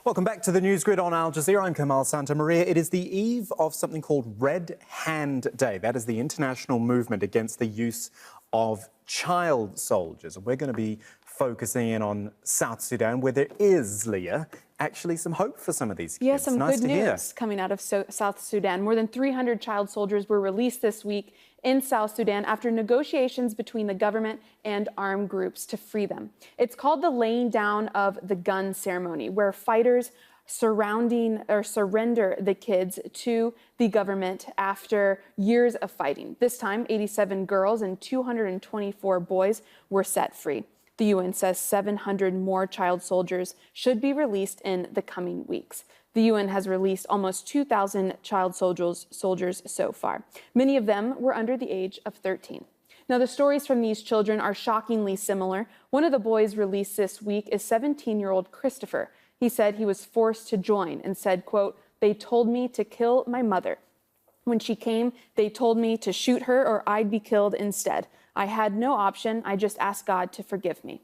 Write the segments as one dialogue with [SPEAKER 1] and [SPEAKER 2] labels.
[SPEAKER 1] Welcome back to the News Grid on Al Jazeera. I'm Kamal Santamaria. It is the eve of something called Red Hand Day. That is the international movement against the use of child soldiers. And we're going to be focusing in on South Sudan, where there is, Leah, actually some hope for some of these kids.
[SPEAKER 2] Yeah, some
[SPEAKER 1] nice
[SPEAKER 2] good
[SPEAKER 1] to hear.
[SPEAKER 2] news coming out of South Sudan. More than 300 child soldiers were released this week in South Sudan after negotiations between the government and armed groups to free them. It's called the laying down of the gun ceremony, where fighters surrender the kids to the government after years of fighting. This time, 87 girls and 224 boys were set free. The UN says 700 more child soldiers should be released in the coming weeks. The UN has released almost 2,000 child soldiers so far. Many of them were under the age of 13. Now, the stories from these children are shockingly similar. One of the boys released this week is 17-year-old Christopher. He said he was forced to join and said, quote, "They told me to kill my mother. When she came, they told me to shoot her or I'd be killed instead. I had no option. I just asked God to forgive me."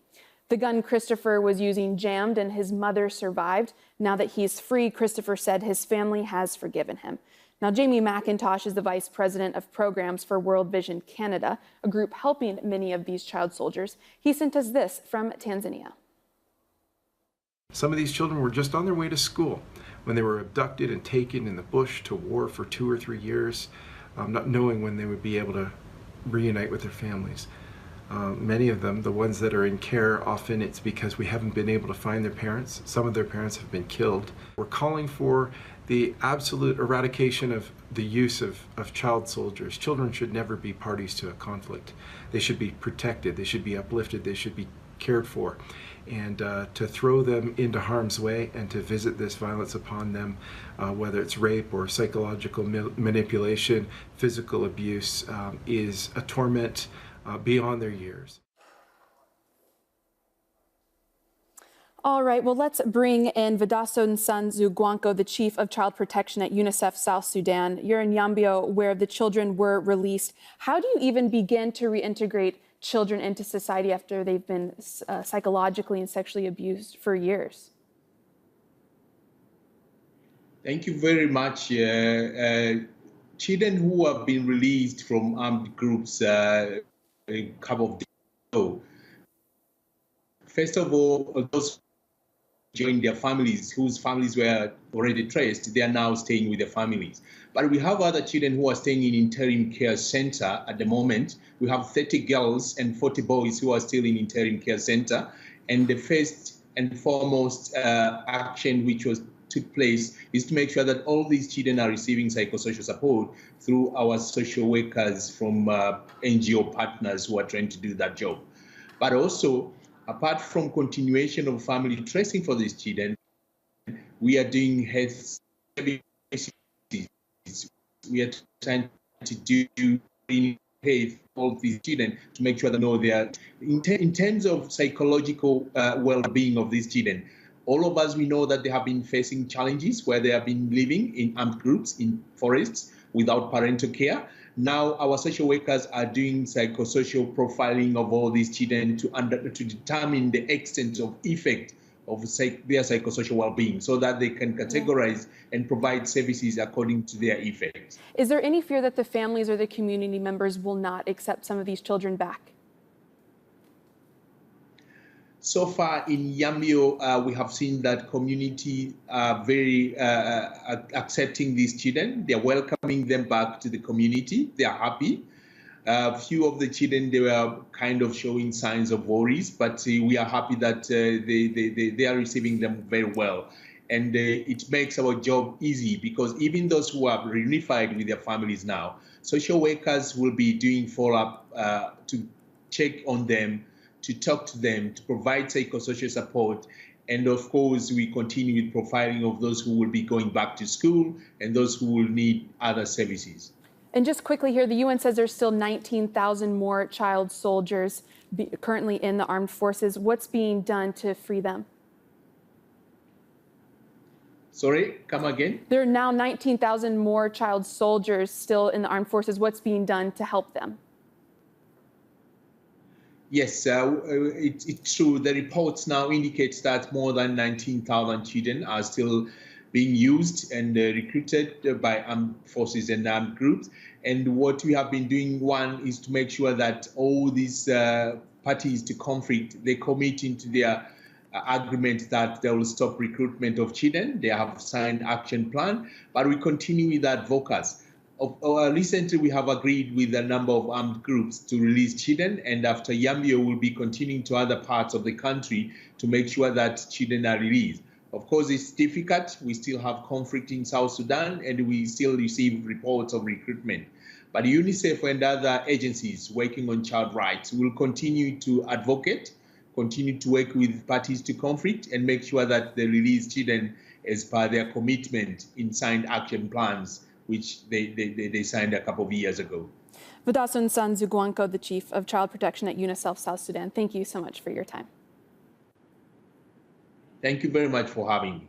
[SPEAKER 2] The gun Christopher was using jammed and his mother survived. Now that he's free, Christopher said his family has forgiven him. Now, Jamie McIntosh is the Vice President of Programs for World Vision Canada, a group helping many of these child soldiers. He sent us this from Tanzania.
[SPEAKER 3] Some of these children were just on their way to school when they were abducted and taken in the bush to war for 2 or 3 years, not knowing when they would be able to reunite with their families. Many of them, the ones that are in care, often it's because we haven't been able to find their parents. Some of their parents have been killed. We're calling for the absolute eradication of the use of child soldiers. Children should never be parties to a conflict. They should be protected, they should be uplifted, they should be cared for. And to throw them into harm's way and to visit this violence upon them, whether it's rape or psychological manipulation, physical abuse, is a torment beyond their years.
[SPEAKER 2] All right, well, let's bring in Vidaso Nsanzu-Gwanko, the Chief of Child Protection at UNICEF South Sudan. You're in Yambio, where the children were released. How do you even begin to reintegrate children into society after they've been psychologically and sexually abused for years?
[SPEAKER 4] Thank you very much. Children who have been released from armed groups a couple of days ago, first of all, those joined their families, whose families were already traced, they are now staying with their families. But we have other children who are staying in interim care center at the moment. We have 30 girls and 40 boys who are still in interim care center. And the first and foremost action which took place is to make sure that all these children are receiving psychosocial support through our social workers from NGO partners who are trying to do that job. But also, apart from continuation of family tracing for these children, we are doing health services. We are trying to do pay for all these children to make sure they know they are, in terms of psychological well-being of these children. All of us, we know that they have been facing challenges where they have been living in armed groups, in forests, without parental care. Now our social workers are doing psychosocial profiling of all these children to determine the extent of effect of their psychosocial well-being so that they can categorize and provide services according to their effects.
[SPEAKER 2] Is there any fear that the families or the community members will not accept some of these children back?
[SPEAKER 4] So far in Yambio, we have seen that community are very accepting these children. They're welcoming them back to the community. They are happy. A few of the children, they were kind of showing signs of worries, but we are happy that they are receiving them very well. And it makes our job easy because even those who are reunified with their families now, social workers will be doing follow-up to check on them, to talk to them, to provide psychosocial support. And of course, we continue with profiling of those who will be going back to school and those who will need other services.
[SPEAKER 2] And just quickly here, the UN says there's still 19,000 more child soldiers currently in the armed forces. What's being done to free them?
[SPEAKER 4] Sorry, come again?
[SPEAKER 2] There are now 19,000 more child soldiers still in the armed forces. What's being done to help them?
[SPEAKER 4] Yes, it's true. The reports now indicates that more than 19,000 children are still being used and recruited by armed forces and armed groups. And what we have been doing, one, is to make sure that all these parties to conflict, they commit into their agreement that they will stop recruitment of children. They have signed action plan, but we continue with advocacy. Recently, we have agreed with a number of armed groups to release children, and after Yambio, we'll be continuing to other parts of the country to make sure that children are released. Of course, it's difficult. We still have conflict in South Sudan, and we still receive reports of recruitment. But UNICEF and other agencies working on child rights will continue to advocate, continue to work with parties to conflict, and make sure that they release children as per their commitment in signed action plans, which they signed a couple of years ago.
[SPEAKER 2] Vadasun Sanzuguanko, the Chief of Child Protection at UNICEF South Sudan, thank you so much for your time.
[SPEAKER 4] Thank you very much for having me.